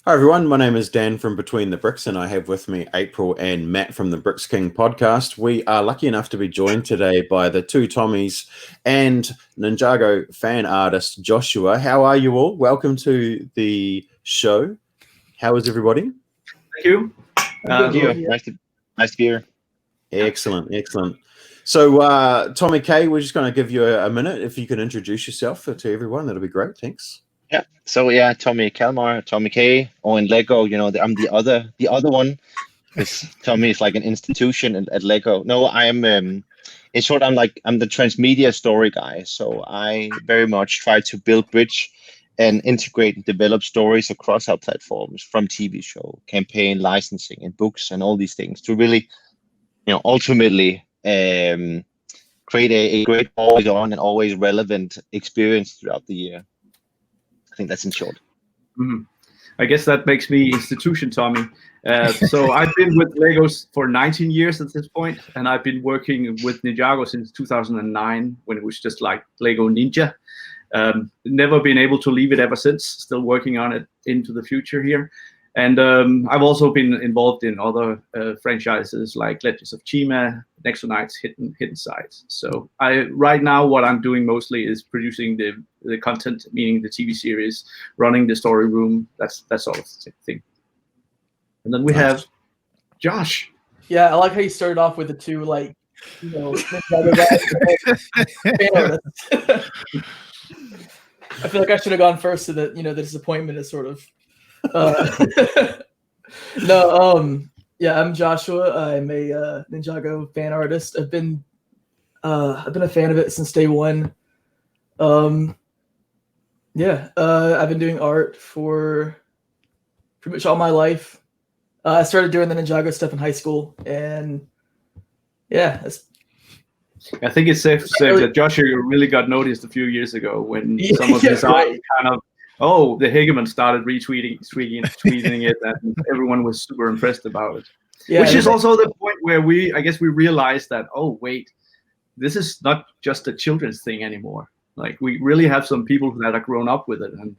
Hi everyone, my name is Dan from Between the Bricks, and I have with me April and Matt from the Bricks King podcast. We are lucky enough to be joined today by the two Tommies and Ninjago fan artist Joshua. How are you all? Welcome to the show. How is everybody? Thank you. Thank you. Nice to be here. Excellent. So, Tommy K, we're just going to give you a minute. If you can introduce yourself to everyone, that'll be great. Thanks. Yeah. So Tommy Kalmar, Tommy K, or in Lego, I'm the other one, because Tommy is like an institution at Lego. No, I am. In short, I'm the transmedia story guy. So I very much try to build bridge and integrate and develop stories across our platforms, from TV show, campaign, licensing, and books, and all these things to really, ultimately create a great, always on and always relevant experience throughout the year. I think that's in short. Mm-hmm. I guess that makes me institution Tommy. So I've been with Legos for 19 years at this point, and I've been working with Ninjago since 2009, when it was just like Lego Ninja. Never been able to leave it ever since. Still working on it into the future here. And I've also been involved in other franchises like Legends of Chima, Nexonites, Hidden Sides. So right now what I'm doing mostly is producing the content, meaning the TV series, running the story room, that sort of thing. And then we have Josh. Yeah, I like how you started off with the two, like, I feel like I should have gone first, so that the disappointment is sort of. Yeah, I'm Joshua. I'm a Ninjago fan artist. I've been a fan of it since day one. I've been doing art for pretty much all my life. I started doing the Ninjago stuff in high school, and I think it's safe to say that Joshua really got noticed a few years ago when some of his art kind of. Oh, the Hegemon started retweeting it, and everyone was super impressed about it. Yeah, which is also the point where we realized that, oh wait, this is not just a children's thing anymore. Like, we really have some people that are grown up with it, and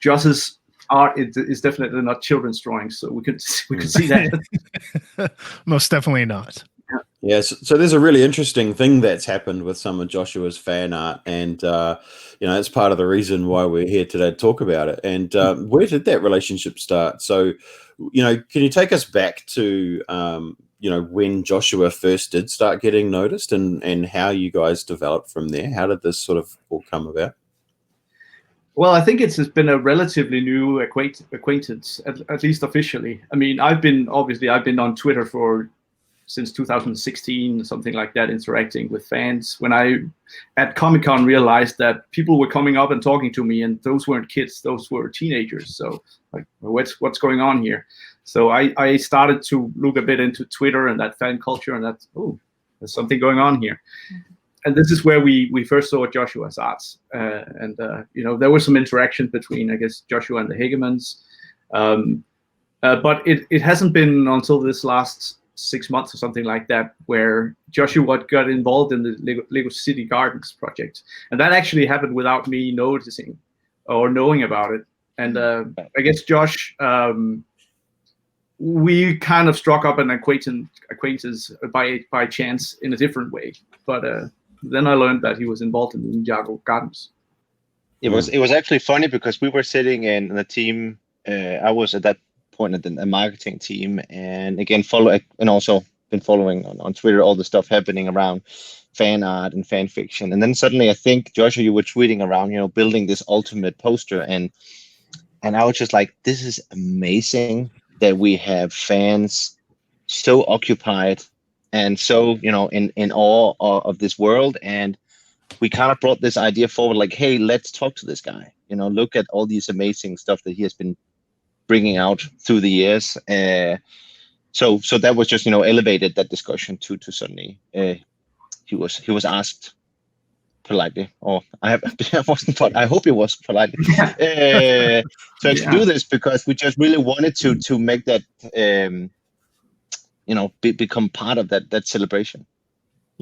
Josh's art is definitely not children's drawings, so we could see that. Most definitely not. Yeah, so there's a really interesting thing that's happened with some of Joshua's fan art, and it's part of the reason why we're here today to talk about it. And where did that relationship start? So, can you take us back to when Joshua first did start getting noticed, and how you guys developed from there? How did this sort of all come about? Well, I think it's been a relatively new acquaintance, at least officially. I mean, I've been on Twitter since 2016, something like that, interacting with fans. When I, at Comic-Con, realized that people were coming up and talking to me, and those weren't kids, those were teenagers. So, like, what's going on here? So I started to look a bit into Twitter and that fan culture, and there's something going on here. And this is where we first saw Joshua's arts. There was some interaction between, I guess, Joshua and the Hegemons. But it hasn't been until this last 6 months or something like that where Joshua got involved in the LEGO City Gardens project, and that actually happened without me noticing or knowing about it. And I guess Josh, we kind of struck up an acquaintance by chance in a different way. But then I learned that he was involved in the Ninjago Gardens. It was actually funny because we were sitting in the team. I was at that point at the marketing team, and again also been following on Twitter all the stuff happening around fan art and fan fiction. And then suddenly, I think, Joshua, you were tweeting around, building this ultimate poster, and I was just like, this is amazing that we have fans so occupied and so in awe of this world. And we kind of brought this idea forward, like, hey, let's talk to this guy, look at all these amazing stuff that he has been bringing out through the years. So that was just elevated that discussion to suddenly he was asked politely, or I hope it was politely to do this, because we just really wanted to make that become part of that celebration.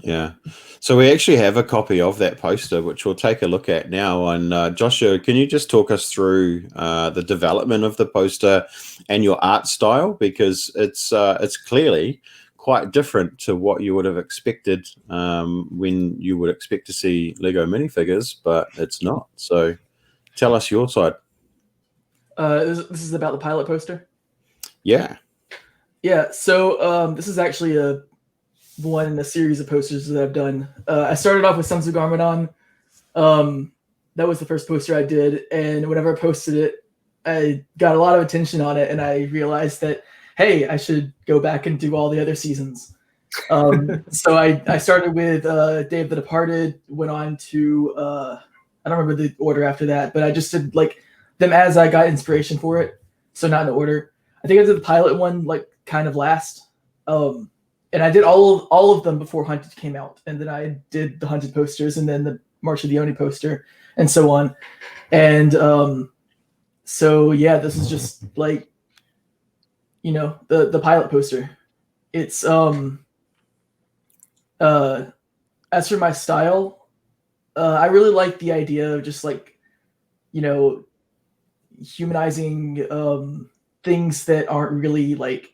Yeah. So we actually have a copy of that poster, which we'll take a look at now. And Joshua, can you just talk us through the development of the poster and your art style? Because it's clearly quite different to what you would have expected when you would expect to see Lego minifigures, but it's not. So tell us your side. This is about the pilot poster. Yeah. Yeah. So this is actually one in a series of posters that I've done. I started off with Sons of Garmadon. That was the first poster I did, and whenever I posted it, I got a lot of attention on it, and I realized that, hey, I should go back and do all the other seasons. So I started with Day of the Departed, went on to I don't remember the order after that, but I just did like them as I got inspiration for it, so not in order. I think I did the pilot one like kind of last. And I did all of them before Hunted came out, and then I did the Hunted posters, and then the March of the Oni poster, and so on. And so yeah, this is just like, you know, the pilot poster. It's as for my style, I really like the idea of just like, you know, humanizing things that aren't really like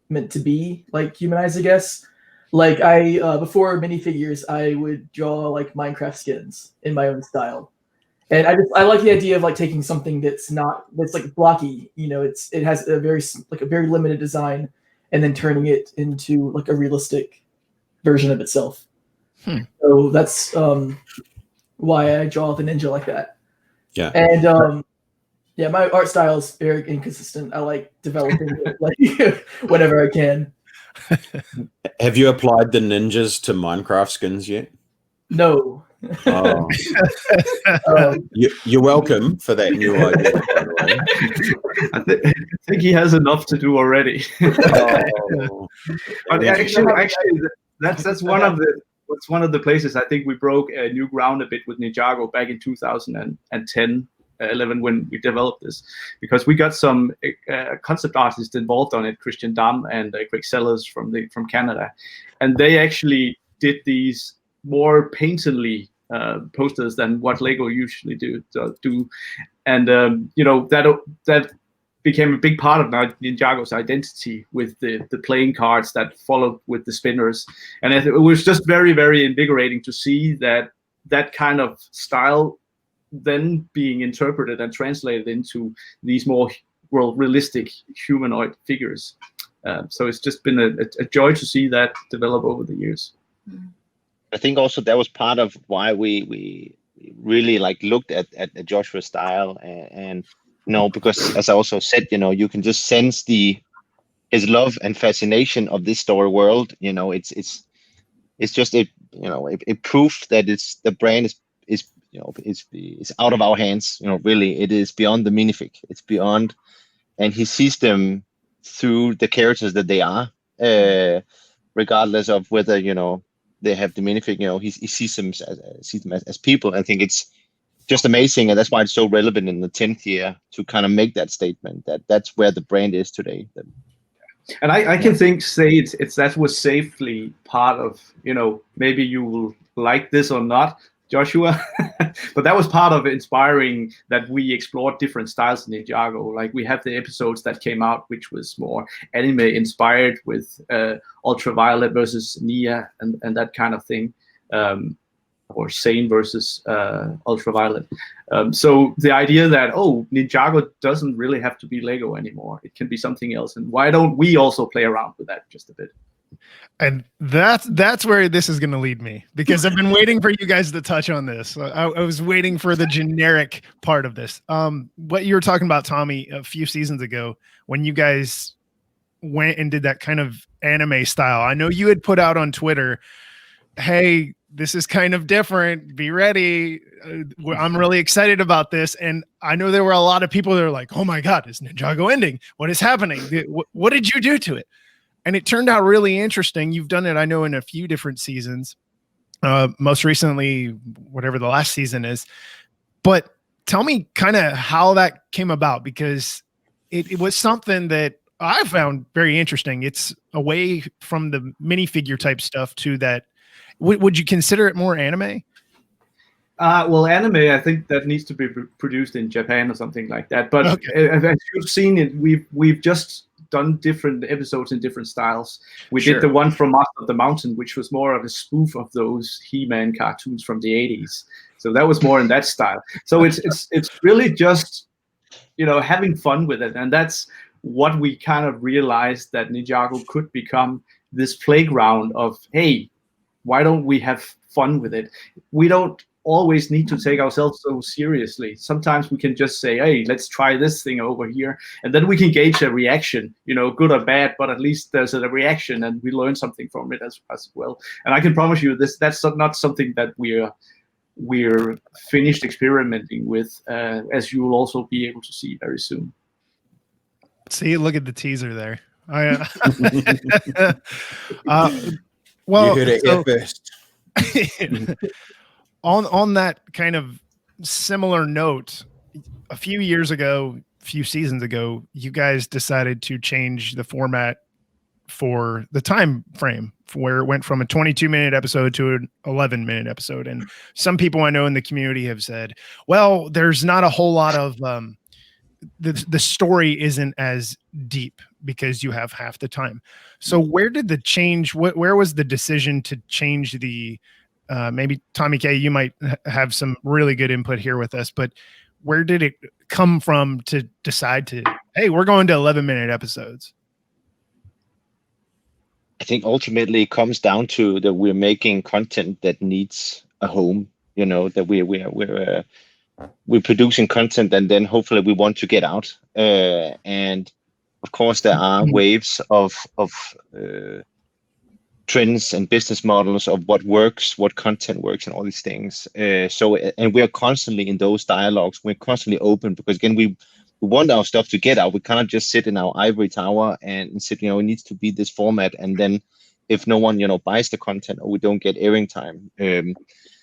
meant to be like humanized, I guess. Like I before minifigures, I would draw like Minecraft skins in my own style, and I like the idea of like taking something that's like blocky, you know, it has a very limited design, and then turning it into like a realistic version of itself. So that's why I draw the ninja like that. Yeah. And yeah, my art style is very inconsistent. I like developing it like whenever I can. Have you applied the ninjas to Minecraft skins yet? No. Oh. You're welcome for that new idea, by the way. I think he has enough to do already. Oh. But actually, that's one of the places I think we broke new ground a bit with Ninjago back in 2010. 11 when we developed this, because we got some concept artists involved on it, Christian Dam and Greg Sellers from Canada, and they actually did these more painterly posters than what Lego usually do, and you know, that became a big part of Ninjago's identity with the playing cards that followed with the spinners, and it was just very, very invigorating to see that kind of style then being interpreted and translated into these more realistic humanoid figures. So it's just been a joy to see that develop over the years. I think also that was part of why we really like looked at Joshua's style, and you know, because as I also said, you know, you can just sense his love and fascination of this story world. You know, it's just a proof that the brand is you know, it's out of our hands. You know, really, it is beyond the minifig. It's beyond, and he sees them through the characters that they are, regardless of whether, you know, they have the minifig. You know, he sees them as people. I think it's just amazing, and that's why it's so relevant in the 10th year to kind of make that statement that that's where the brand is today. And I can say it's that was safely part of, you know, maybe you will like this or not, Joshua, but that was part of inspiring that we explored different styles in Ninjago. Like we have the episodes that came out, which was more anime inspired with Ultraviolet versus Nia and that kind of thing, or Sane versus Ultraviolet. So the idea that, oh, Ninjago doesn't really have to be Lego anymore. It can be something else. And why don't we also play around with that just a bit? And that's where this is going to lead me, because I've been waiting for you guys to touch on this. I was waiting for the generic part of this. What you were talking about, Tommy, a few seasons ago, when you guys went and did that kind of anime style. I know you had put out on Twitter, hey, this is kind of different. Be ready. I'm really excited about this. And I know there were a lot of people that are like, oh my God, is Ninjago ending? What is happening? What did you do to it? And it turned out really interesting. You've done it, I know, in a few different seasons, most recently, whatever the last season is. But tell me kind of how that came about, because it was something that I found very interesting. It's away from the minifigure type stuff to that Would you consider it more anime? Well, anime, I think that needs to be produced in Japan or something like that. But Okay. as you've seen it, we've just done different episodes in different styles. We Sure. did the one from Master of the Mountain, which was more of a spoof of those He-Man cartoons from the 80s. So that was more in that style. So it's really just, you know, having fun with it, and that's what we kind of realized, that Ninjago could become this playground of, hey, why don't we have fun with it? We don't always need to take ourselves so seriously. Sometimes we can just say, hey, let's try this thing over here, and then we can gauge a reaction, you know, good or bad, but at least there's a reaction and we learn something from it as well. And I can promise you that's not something that we're finished experimenting with, as you will also be able to see very soon. See, look at the teaser there. Well, You heard it here first. on that kind of similar note, a few seasons ago, you guys decided to change the format for the time frame, where it went from a 22-minute episode to an 11-minute episode. And some people I know in the community have said, well, there's not a whole lot of the story isn't as deep because you have half the time. So where did the change, where was the decision to change the maybe Tommy K, you might have some really good input here with us, but where did it come from to decide to, hey, we're going to 11-minute episodes? I think ultimately it comes down to that we're making content that needs a home, you know, that we're producing content, and then hopefully we want to get out. And of course there are waves of trends and business models of what works, what content works, and all these things. And we are constantly in those dialogues. We're constantly open, because again, we want our stuff to get out. We cannot just sit in our ivory tower and sit, you know, it needs to be this format. And then if no one, you know, buys the content, or we don't get airing time.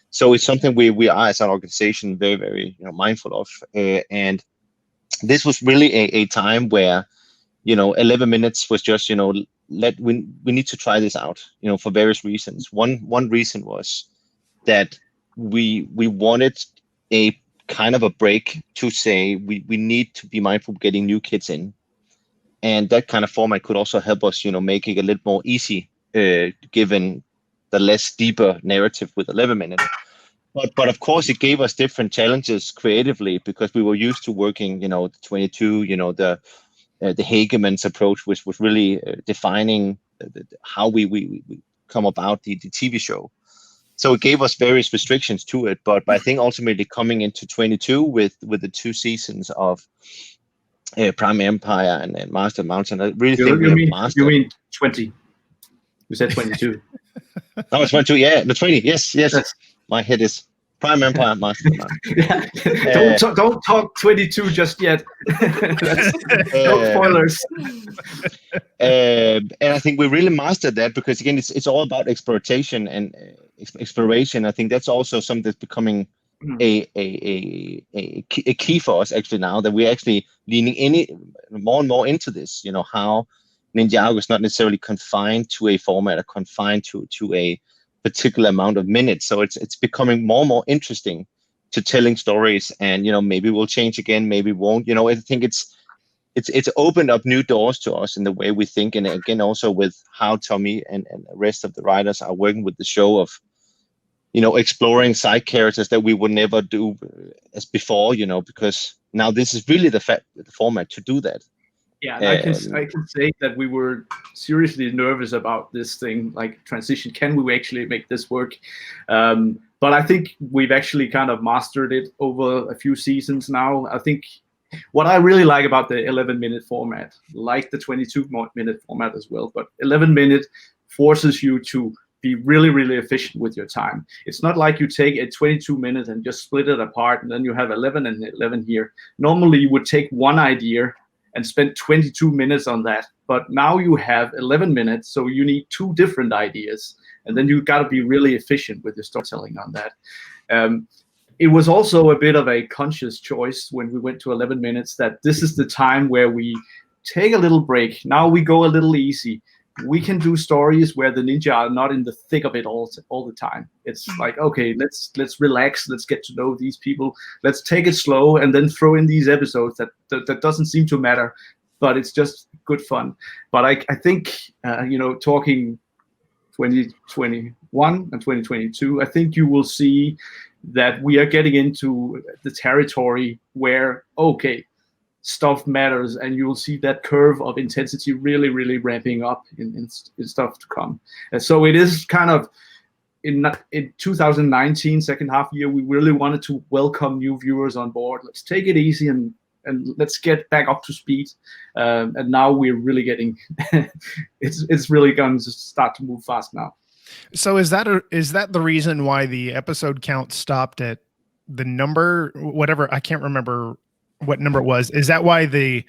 So it's something we are as an organization very, very, you know, mindful of. And this was really a time where, you know, 11 minutes was just, you know, we need to try this out, you know, for various reasons. One reason was that we wanted a kind of a break to say we need to be mindful of getting new kids in, and that kind of format could also help us, you know, make it a little more easy, given the less deeper narrative with 11 minutes. But of course it gave us different challenges creatively, because we were used to working, you know, the 22, you know, the Hageman's approach, which was really defining how we come about the TV show. So it gave us various restrictions to it, but I think ultimately coming into 22 with the 2 seasons of Prime Empire and Master Mountain, I really think we have mastered. You mean 20? You said 22. No, it's 22. Yeah, the 20. Yes. My head is Prime Empire, Master Mountain. Don't talk 22 just yet. No spoilers. And I think we really mastered that, because again, it's all about exploitation and exploration. I think that's also something that's becoming a key for us actually now, that we're actually leaning more and more into this. You know, how Ninjago is not necessarily confined to a format or confined to a particular amount of minutes. So it's becoming more and more interesting to telling stories, and, you know, maybe we'll change again, maybe won't. You know, I think it's opened up new doors to us in the way we think, and again also with how Tommy and the rest of the writers are working with the show of, you know, exploring side characters that we would never do as before, you know, because now this is really the format to do that. Yeah, and I can say that we were seriously nervous about this thing, like transition. Can we actually make this work? But I think we've actually kind of mastered it over a few seasons now. I think what I really like about the 11-minute format, like the 22-minute format as well, but 11-minute forces you to be really, really efficient with your time. It's not like you take a 22-minute and just split it apart, and then you have 11 and 11 here. Normally, you would take one idea and spend 22 minutes on that. But now you have 11 minutes, so you need 2 different ideas. And then you've got to be really efficient with your storytelling on that. It was also a bit of a conscious choice when we went to 11 minutes, that this is the time where we take a little break. Now we go a little easy. we can do stories where the ninja are not in the thick of it all the time. It's like, okay, let's relax, let's get to know these people, let's take it slow, and then throw in these episodes that doesn't seem to matter, but it's just good fun. But I think talking 2021 and 2022, I think you will see that we are getting into the territory where, okay, stuff matters, and you'll see that curve of intensity really ramping up in stuff to come. And so it is kind of in 2019 second half year, we really wanted to welcome new viewers on board. Let's take it easy and let's get back up to speed. And now we're really getting it's really going to start to move fast now. So is that the reason why the episode count stopped at the number, whatever, I can't remember what number it was? Is that why the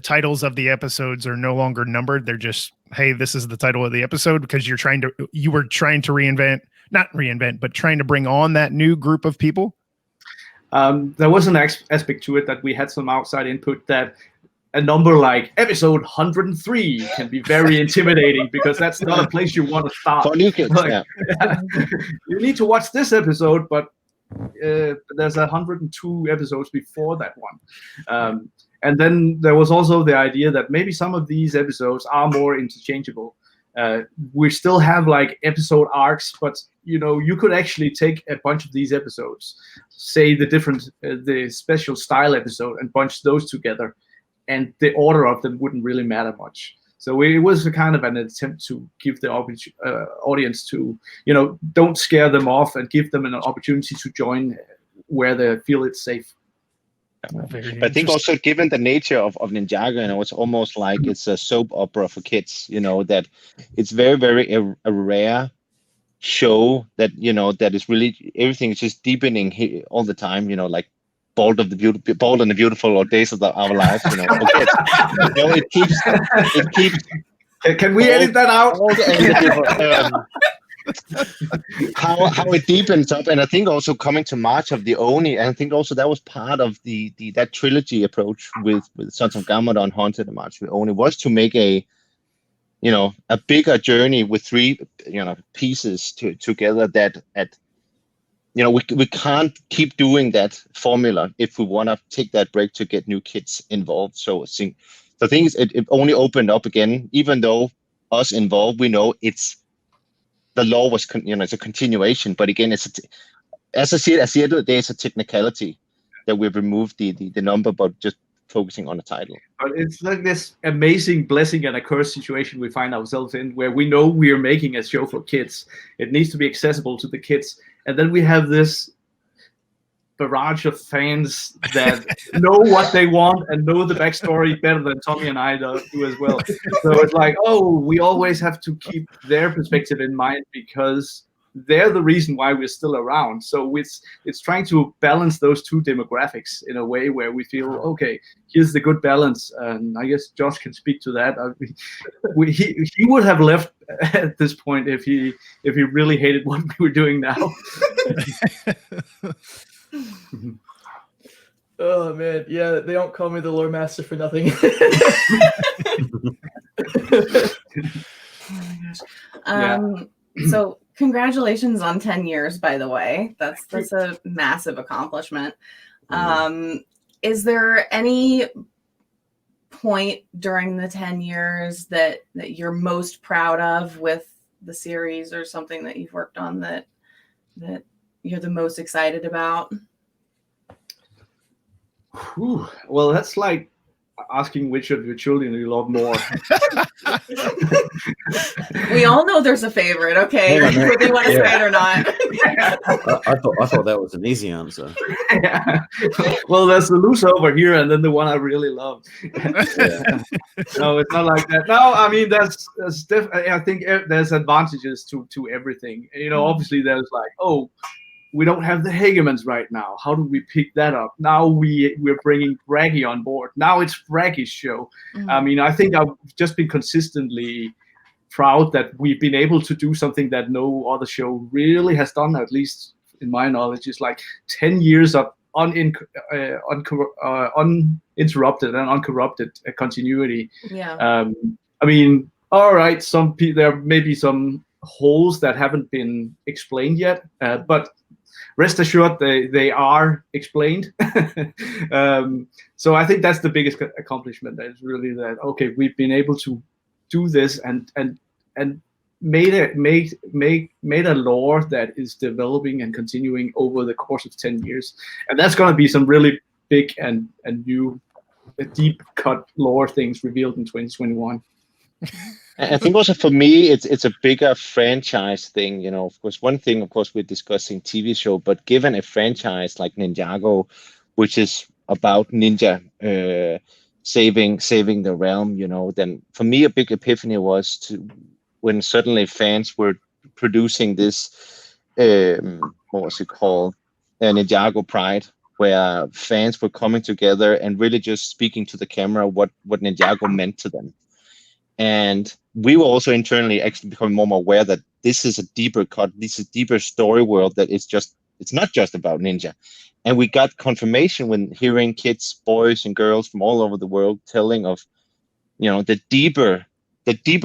titles of the episodes are no longer numbered? They're just, hey, this is the title of the episode, because you were trying to not reinvent, but trying to bring on that new group of people? There was an aspect to it that we had some outside input, that a number like episode 103 can be very intimidating, because that's not a place you want to start. For new kids, like, you need to watch this episode, but there's 102 episodes before that one. And then there was also the idea that maybe some of these episodes are more interchangeable. We still have like episode arcs, but you could actually take a bunch of these episodes, say the special style episode, and bunch those together, and the order of them wouldn't really matter much. So it was a kind of an attempt to give the audience to, don't scare them off, and give them an opportunity to join where they feel it's safe. But I think also, given the nature of Ninjago, it's almost like it's a soap opera for kids. That it's very a rare show that that is really, everything is just deepening all the time. Like Bold and the Beautiful, or Days of Our Lives. For kids. It keeps. Can we edit that out? How it deepens up, and I think also coming to March of the Oni, and I think also that was part of that trilogy approach with Sons of Gamadon, Haunted, and March of the Oni, was to make a bigger journey with three pieces together. That we can't keep doing that formula if we want to take that break to get new kids involved. So I think the thing is, it only opened up again, even though us involved, we know the law was, it's a continuation, but again, as I see it, at the end of the day, it's a technicality that we've removed the number, but just focusing on the title. But it's like this amazing blessing and a curse situation we find ourselves in, where we know we are making a show for kids. It needs to be accessible to the kids, and then we have this barrage of fans that know what they want and know the backstory better than Tommy and I do as well. So it's like, we always have to keep their perspective in mind, because they're the reason why we're still around. So it's trying to balance those two demographics in a way where we feel, okay, here's the good balance. And I guess Josh can speak to that. He would have left at this point if he really hated what we were doing now. Oh man, yeah, they don't call me the lore master for nothing. So congratulations on 10 years, by the way. That's a massive accomplishment. Is there any point during the 10 years that you're most proud of with the series, or something that you've worked on that you're the most excited about? Whew. Well, that's like asking which of your children you love more. We all know there's a favorite, okay? Whether they want to say it or not. I thought that was an easy answer. Yeah. Well, there's the loser over here, and then the one I really love. No, it's not like that. No, I mean, that's I think there's advantages to everything. Obviously there's like, we don't have the Hagemans right now. How do we pick that up? Now we're bringing Braggy on board. Now it's Braggy's show. I mean, I think I've just been consistently proud that we've been able to do something that no other show really has done, at least in my knowledge. It's like 10 years of uninterrupted and uncorrupted continuity. Yeah. I mean, all right, there may be some holes that haven't been explained yet, but rest assured they are explained. So I think that's the biggest accomplishment. That is really that, okay, we've been able to do this and made a lore that is developing and continuing over the course of 10 years, and that's going to be some really big and new deep cut lore things revealed in 2021. I think also for me, it's a bigger franchise thing. You know, of course, one thing, of course, we're discussing TV show, but given a franchise like Ninjago, which is about ninja saving the realm, you know, then for me a big epiphany was when suddenly fans were producing this what was it called, Ninjago Pride, where fans were coming together and really just speaking to the camera what Ninjago meant to them. And we were also internally actually becoming more and more aware that this is a deeper cut, this is a deeper story world, that it's not just about ninja. And we got confirmation when hearing kids, boys and girls from all over the world telling of, you know, the deeper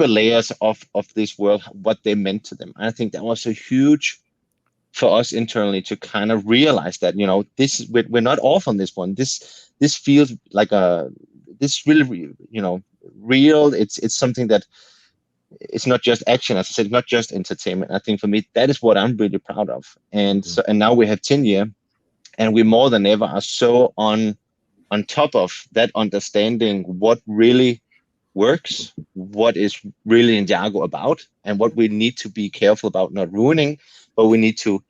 layers of this world, what they meant to them. And I think that was a huge for us internally to kind of realize that, you know, we're not off on this one. This feels like this really, you know, real. It's something that it's not just action, as I said, not just entertainment. I think for me that is what I'm really proud of. And so, and now we have 10 years, and we more than ever are so on top of that, understanding what really works, what is really Ninjago about, and what we need to be careful about not ruining, but we need to,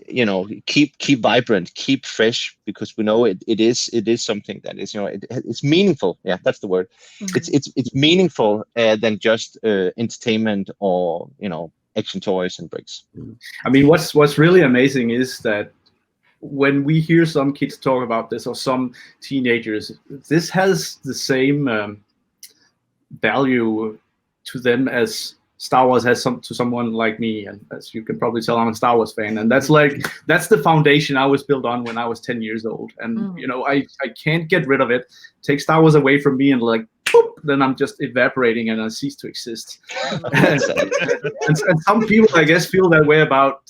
you know, keep vibrant, keep fresh, because we know it is something that is, you know, it's meaningful. Yeah, that's the word. Mm-hmm. It's meaningful than just entertainment or, you know, action toys and bricks. I mean, what's really amazing is that when we hear some kids talk about this, or some teenagers, this has the same value to them as Star Wars has to someone like me. And as you can probably tell, I'm a Star Wars fan, and that's the foundation I was built on when I was 10 years old. And you know, I can't get rid of it. Take Star Wars away from me and like, boop, then I'm just evaporating and I cease to exist. And some people, I guess, feel that way about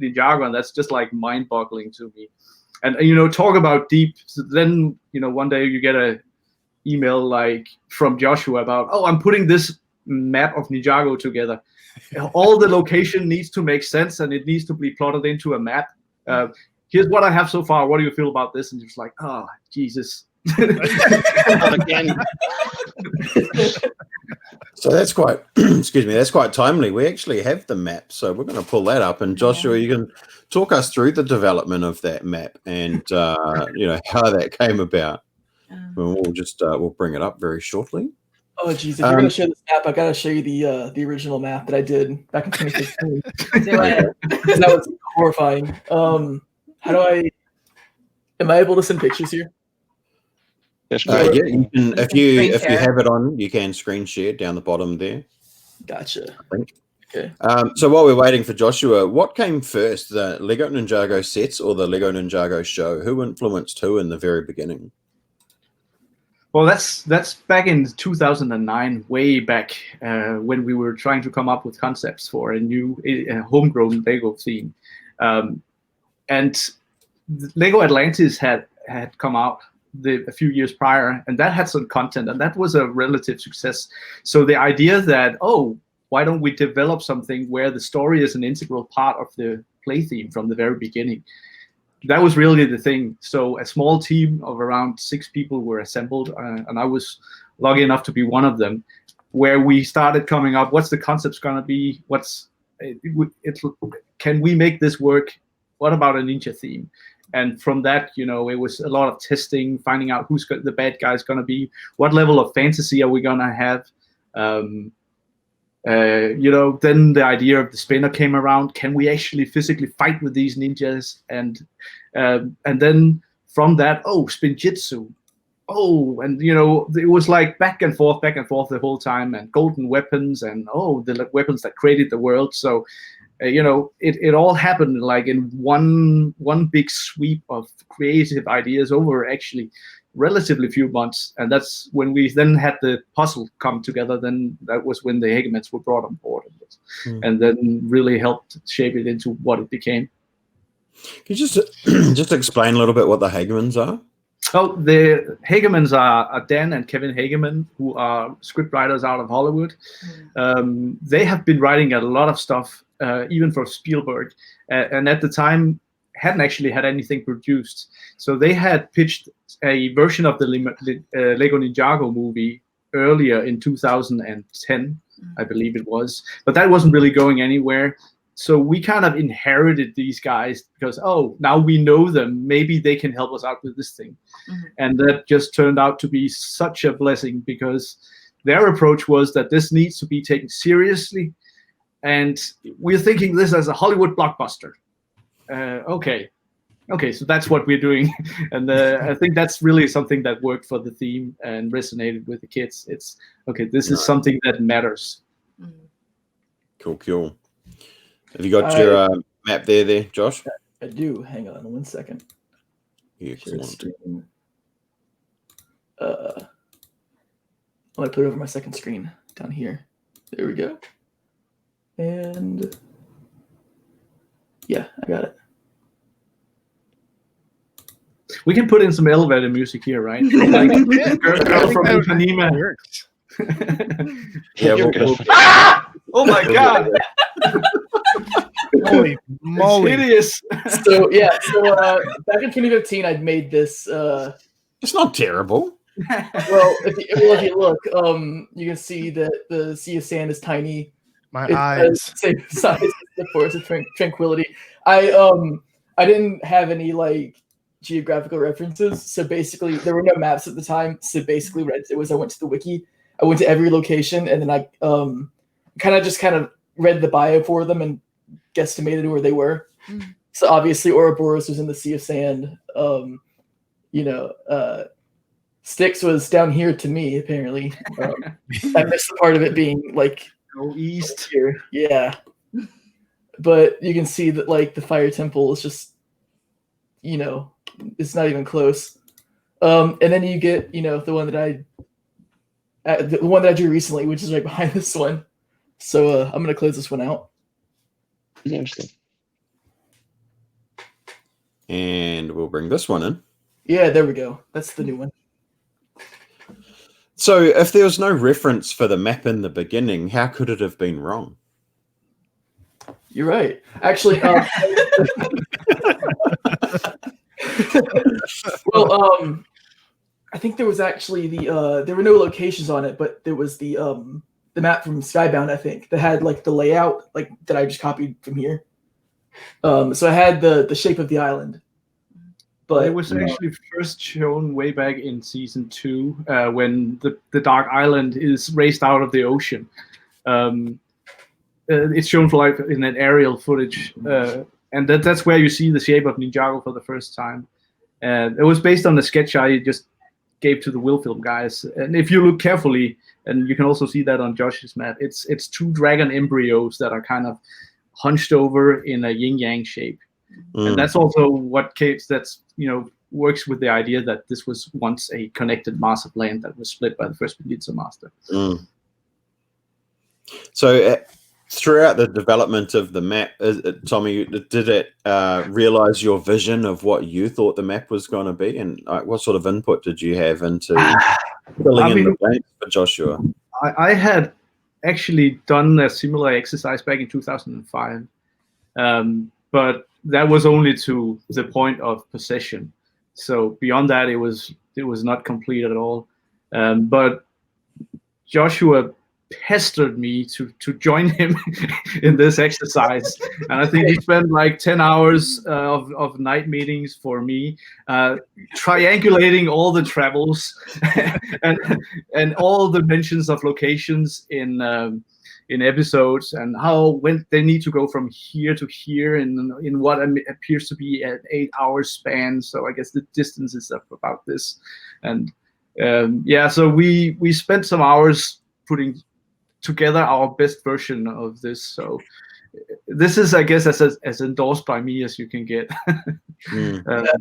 Ninjago, and that's just like mind-boggling to me. And you know, talk about deep. So then, you know, one day you get a email like from Joshua about, oh, I'm putting this map of Ninjago together. All the location needs to make sense, and it needs to be plotted into a map. Here's what I have so far. What do you feel about this? And just like, oh, Jesus. Again. So that's quite, excuse me, that's quite timely. We actually have the map, so we're going to pull that up. And Joshua, you can talk us through the development of that map and you know, how that came about. We'll bring it up very shortly. Oh, geez. If you're going to show this map, I got to show you the original map that I did back in 2016. That was horrifying. Am I able to send pictures here? Yeah, you can, if you have it on, you can screen share down the bottom there. Gotcha. I think. Okay. So while we're waiting for Joshua, what came first, the LEGO Ninjago sets or the LEGO Ninjago show? Who influenced who in the very beginning? Well, that's back in 2009, way back when we were trying to come up with concepts for a new homegrown Lego theme, and Lego Atlantis had come out a few years prior, and that had some content, and that was a relative success. So the idea that, oh, why don't we develop something where the story is an integral part of the play theme from the very beginning? That was really the thing. So a small team of around 6 people were assembled, and I was lucky enough to be one of them, where we started coming up, what's the concept's going to be? Can we make this work? What about a ninja theme? And from that, you know, it was a lot of testing, finding out who's the bad guy's going to be, what level of fantasy are we going to have? You know, then the idea of the spinner came around. Can we actually physically fight with these ninjas? And then from that, oh, spinjitzu. Oh, and you know, it was like back and forth the whole time, and golden weapons, and oh, the weapons that created the world. So it all happened like in one big sweep of creative ideas over actually relatively few months, and that's when we then had the puzzle come together. Then that was when the Hegemans were brought on board, and then really helped shape it into what it became. Can you just explain a little bit what the Hegemans are? Oh, the Hegemans are Dan and Kevin Hageman, who are scriptwriters out of Hollywood. They have been writing a lot of stuff, even for Spielberg, and at the time hadn't actually had anything produced. So they had pitched a version of the Lego Ninjago movie earlier in 2010, I believe it was, but that wasn't really going anywhere. So we kind of inherited these guys because, now we know them. Maybe they can help us out with this thing. And that just turned out to be such a blessing, because their approach was that this needs to be taken seriously. And we're thinking this as a Hollywood blockbuster. Okay, so that's what we're doing. And I think that's really something that worked for the theme and resonated with the kids. It's, okay, this is something that matters. Cool. Have you got your map there, Josh? I do. Hang on 1 second. Excellent. I'm going to put it over my second screen down here. There we go. And yeah, I got it. We can put in some elevator music here, right? Like girl from Ipanema. Oh my God! Holy moly! It's hideous. So back in 2015, I'd made this. It's not terrible. Well, if you look, you can see that the Sea of Sand is tiny. My eyes. Same size as the Forest of Tranquility. I didn't have any like geographical references, so basically there were no maps at the time. So basically, what I did was I went to the wiki. I went to every location, and then I kind of read the bio for them and guesstimated where they were. So obviously, Ouroboros was in the Sea of Sand. Styx was down here to me, apparently. I missed the part of it being like go east here. Yeah. But you can see that like the Fire Temple is just, it's not even close. And then you get, the one that I drew recently, which is right behind this one. So I'm gonna close this one out. Interesting. And we'll bring this one in. Yeah, there we go. That's the new one. So if there was no reference for the map in the beginning, how could it have been wrong? You're right. Actually, I think there was actually there were no locations on it, but there was the map from Skybound, I think, that had like the layout like that I just copied from here. So I had the shape of the island. But it was actually first shown way back in season 2 when the Dark Island is raised out of the ocean. It's shown for like in an aerial footage, and that's where you see the shape of Ninjago for the first time. And it was based on the sketch I just gave to the Will Film guys. And if you look carefully, and you can also see that on Josh's map, it's 2 dragon embryos that are kind of hunched over in a yin-yang shape. And that's also what works with the idea that this was once a connected mass of land that was split by the first Pizza Master. So throughout the development of the map, Tommy, did it realize your vision of what you thought the map was going to be? And what sort of input did you have into filling in the blanks for Joshua? I had actually done a similar exercise back in 2005. But that was only to the point of possession. So beyond that, it was not complete at all. But Joshua pestered me to join him in this exercise, and I think he spent like 10 hours of night meetings for me, triangulating all the travels and all the mentions of locations in episodes, and when they need to go from here to here in what appears to be an 8-hour span. So I guess the distance is up about this. And so we spent some hours putting together our best version of this. So this is, I guess, as endorsed by me as you can get.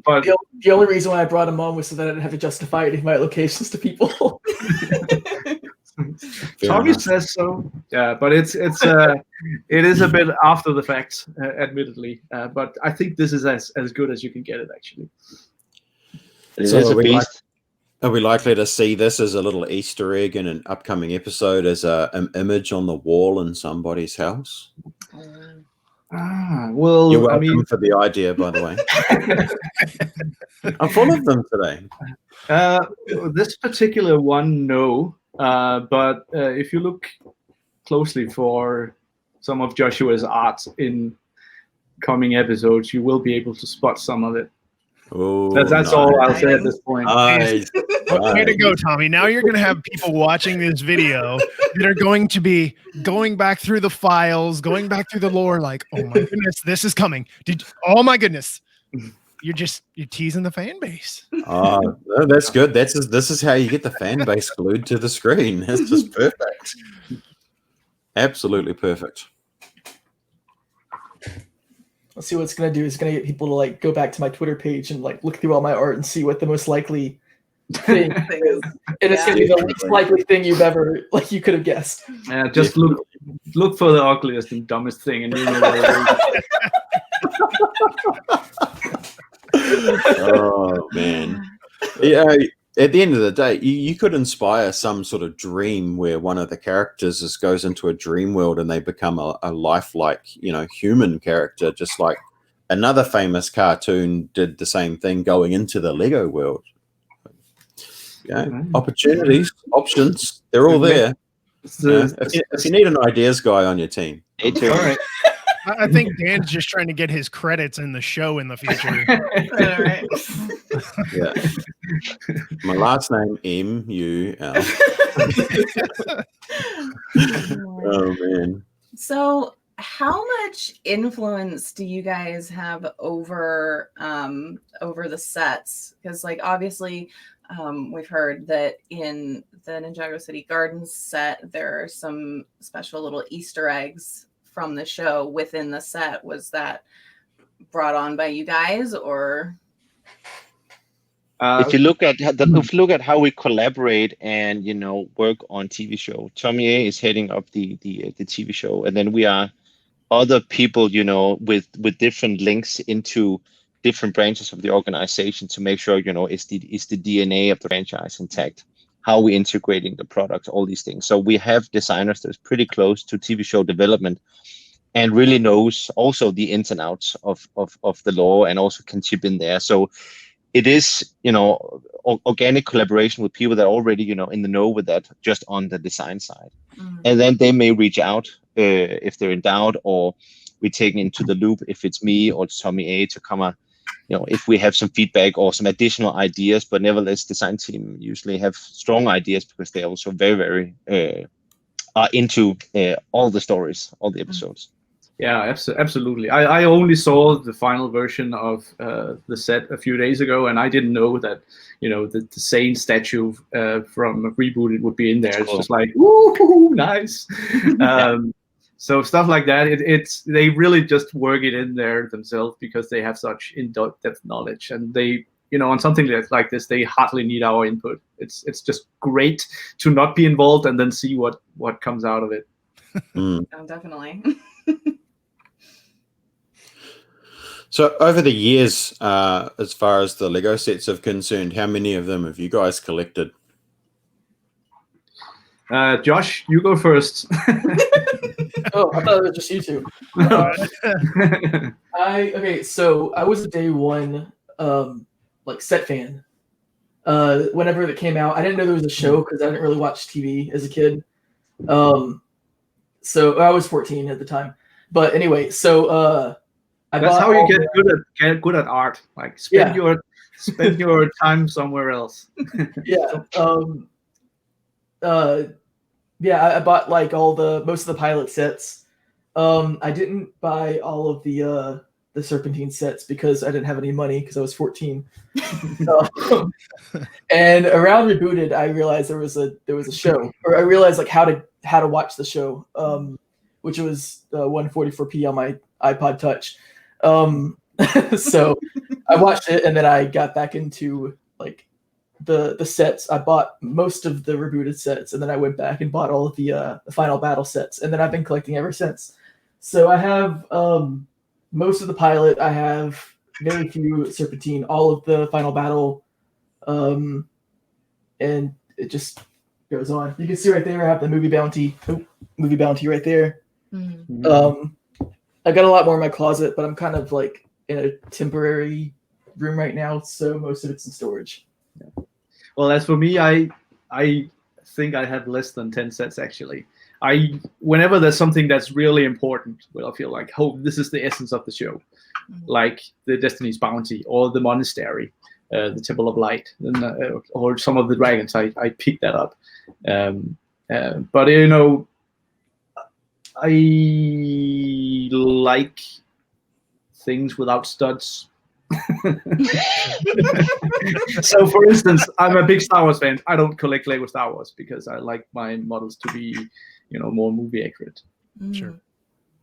But the only reason why I brought him on was so that I didn't have to justify any of my locations to people. Tommy says so. Yeah, but it is a bit after the fact, admittedly. But I think this is as good as you can get it, actually. It is a beast. Are we likely to see this as a little Easter egg in an upcoming episode as an image on the wall in somebody's house? Well, you're welcome for the idea, by the way. I'm full of them today. This particular one, no. But if you look closely for some of Joshua's art in coming episodes, you will be able to spot some of it. Oh, that's nice. all I'll say at this point. Nice. Way to go, Tommy. Now you're going to have people watching this video that are going to be going back through the files, going back through the lore like, oh my goodness, this is coming. Oh my goodness. You're teasing the fan base. Oh, that's good. This is how you get the fan base glued to the screen. That's just perfect. Absolutely perfect. Let's see what it's gonna do. It's gonna get people to like go back to my Twitter page and like look through all my art and see what the most likely thing is. And it's gonna be the least likely thing you could have guessed. Yeah, just look for the ugliest and dumbest thing, and you know what it is. Oh man. Yeah, at the end of the day, you could inspire some sort of dream where one of the characters goes into a dream world and they become a lifelike, human character, just like another famous cartoon did the same thing going into the Lego world. Opportunities, options, they're all there. If you need an ideas guy on your team. All right. I think Dan's just trying to get his credits in the show in the future. All right. Yeah. My last name M-U-L. Oh man. So how much influence do you guys have over the sets? Because like obviously we've heard that in the Ninjago City Gardens set there are some special little Easter eggs from the show within the set. Was that brought on by you guys, or? If you look at how we collaborate and work on TV show, Tommy A is heading up the TV show, and then we are other people with different links into different branches of the organization to make sure is the DNA of the franchise intact. How we integrating the product, all these things. So we have designers that's pretty close to TV show development and really knows also the ins and outs of the lore and also can chip in there. So it is, organic collaboration with people that are already, in the know with that, just on the design side. Mm-hmm. And then they may reach out if they're in doubt, or we take into the loop if it's me or Tommy A to come if we have some feedback or some additional ideas. But nevertheless, design team usually have strong ideas because they're also very, very are into all the stories, all the episodes. Yeah, absolutely. I only saw the final version of the set a few days ago, and I didn't know that the Sane statue from Rebooted would be in there. It's just like, ooh, nice. So stuff like that, they really just work it in there themselves because they have such in-depth knowledge, and they on something like this they hardly need our input. It's just great to not be involved and then see what comes out of it. Oh, definitely. So over the years, as far as the Lego sets are concerned, how many of them have you guys collected? Josh, you go first. Oh, I thought it was just you two. So I was a day one set fan. Whenever it came out, I didn't know there was a show because I didn't really watch TV as a kid. So I was 14 at the time. But anyway, so that's how you get good at art. Like spend your time somewhere else. I bought like most of the pilot sets. I didn't buy all of the Serpentine sets because I didn't have any money because I was 14. And around Rebooted, I realized there was a show, or I realized like how to watch the show. which was 144p on my iPod Touch. So I watched it, and then I got back into like the sets. I bought most of the rebooted sets, and then I went back and bought all of the final battle sets, and then I've been collecting ever since. So I have most of the pilot. I have very few Serpentine, all of the final battle, and it just goes on. You can see right there, I have the movie bounty right there. I got a lot more in my closet, but I'm kind of like in a temporary room right now, so most of it's in storage. Yeah. Well, as for me, I think I have less than 10 sets actually. Whenever there's something that's really important, well, I feel like, oh, this is the essence of the show, like the Destiny's Bounty or the Monastery, the Temple of Light, and, or some of the dragons. I picked that up, but you know, I like things without studs. So, for instance, I'm a big Star Wars fan. I don't collect Lego Star Wars because I like my models to be, you know, more movie accurate. Sure.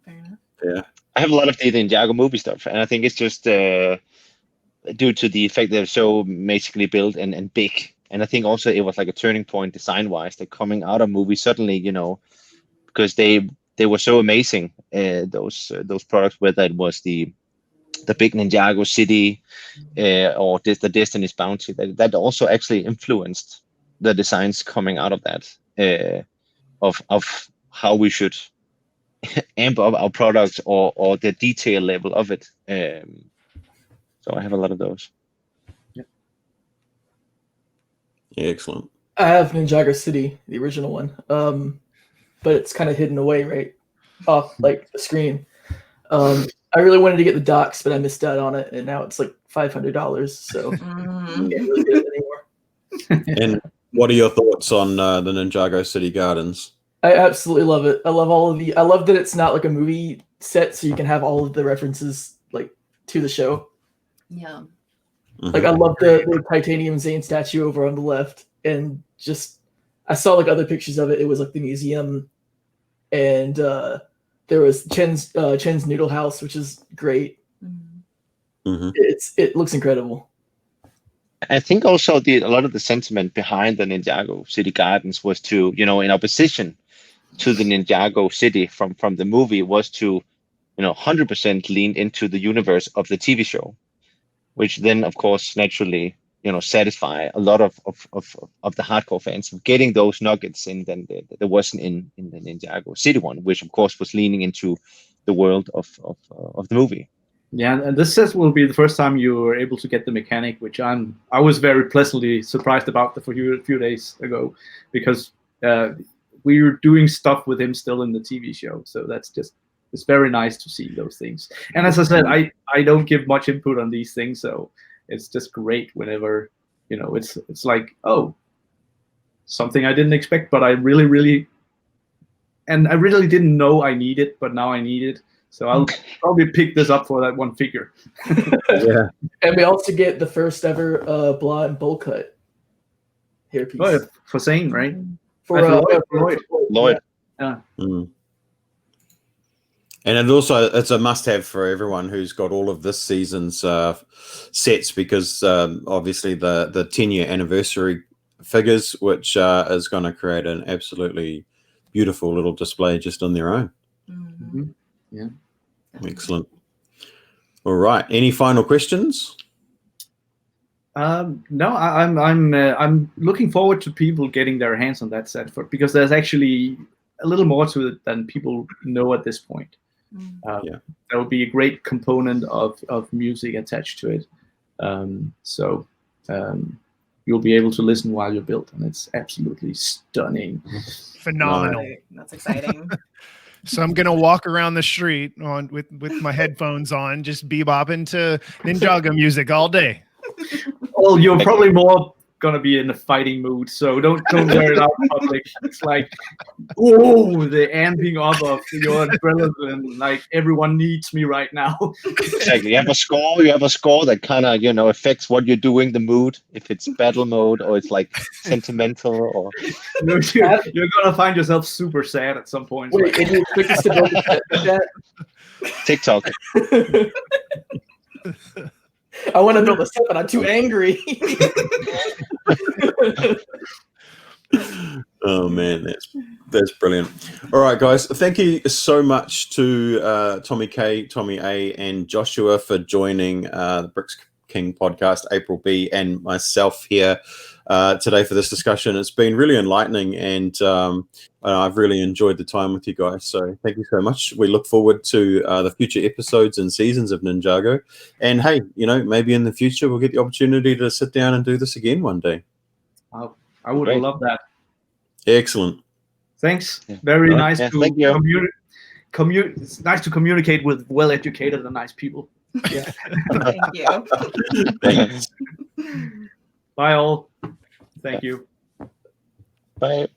Fair enough. Yeah. I have a lot of the Ninjago movie stuff, and I think it's just due to the fact they're so basically built and big. And I think also it was like a turning point design-wise. They're coming out of movies suddenly, you know, because they were so amazing. Those products, whether it was the big Ninjago City or the Destiny's Bounty, that also actually influenced the designs coming out of that, of how we should amp up our products or the detail level of it. So I have a lot of those. Yeah, excellent. I have Ninjago City, the original one, but it's kind of hidden away right off like the screen. I really wanted to get the docks, but I missed out on it, and now it's like $500. So can't really get it anymore. And what are your thoughts on the Ninjago City Gardens? I absolutely love it. I love all of the. I love that it's not like a movie set, so you can have all of the references like to the show. Yeah. Like I love the titanium Zane statue over on the left, and just I saw like other pictures of it. It was like the museum, and there was Chen's Noodle House, which is great. It looks incredible. I think also a lot of the sentiment behind the Ninjago City Gardens was to, you know, in opposition to the Ninjago City from the movie, was to, you know, 100% lean into the universe of the TV show, which then of course naturally, you know, satisfy a lot of the hardcore fans of getting those nuggets in than there wasn't in the Ninjago City one, which of course was leaning into the world of the movie. Yeah, and this will be the first time you were able to get the mechanic, which I was very pleasantly surprised about a few days ago, because we were doing stuff with him still in the TV show. So it's very nice to see those things. And as I said, I don't give much input on these things, so it's just great whenever, you know, it's like, oh, something I didn't expect, but I really didn't know I need it, but now I need it. So I'll probably pick this up for that one figure. Yeah. And we also get the first ever blah and bowl cut hairpiece. Oh, yeah, for Zane, right? For Lloyd. Yeah. And it's a must-have for everyone who's got all of this season's sets, because obviously the 10-year anniversary figures, which is going to create an absolutely beautiful little display just on their own. Yeah. Excellent. All right. Any final questions? No, I'm looking forward to people getting their hands on that set because there's actually a little more to it than people know at this point. There will be a great component of music attached to it. So you'll be able to listen while you build, and it's absolutely stunning. Phenomenal. Right. That's exciting. So I'm gonna walk around the street with my headphones on, just bebopping to Ninjago music all day. Well, you're probably more gonna be in a fighting mood, so don't wear it out in public. It's like, oh, the amping up of your adrenaline. Like everyone needs me right now. Exactly. You have a score that kind of affects what you're doing, the mood. If it's battle mode or it's like sentimental or you're gonna find yourself super sad at some point. Wait, can you expect us to build a TikTok. I want to build a set, but I'm too angry. Oh man, that's brilliant. All right, guys, thank you so much to Tommy K, Tommy A, and Joshua for joining the Bricks King podcast, April B, and myself here today for this discussion. It's been really enlightening, and I've really enjoyed the time with you guys. So thank you so much. We look forward to the future episodes and seasons of Ninjago. And hey, maybe in the future we'll get the opportunity to sit down and do this again one day. I would love that. Excellent. Thanks. Very nice to It's nice to communicate with well-educated and nice people. Thank you. Thanks. Bye all. Thank you. Bye.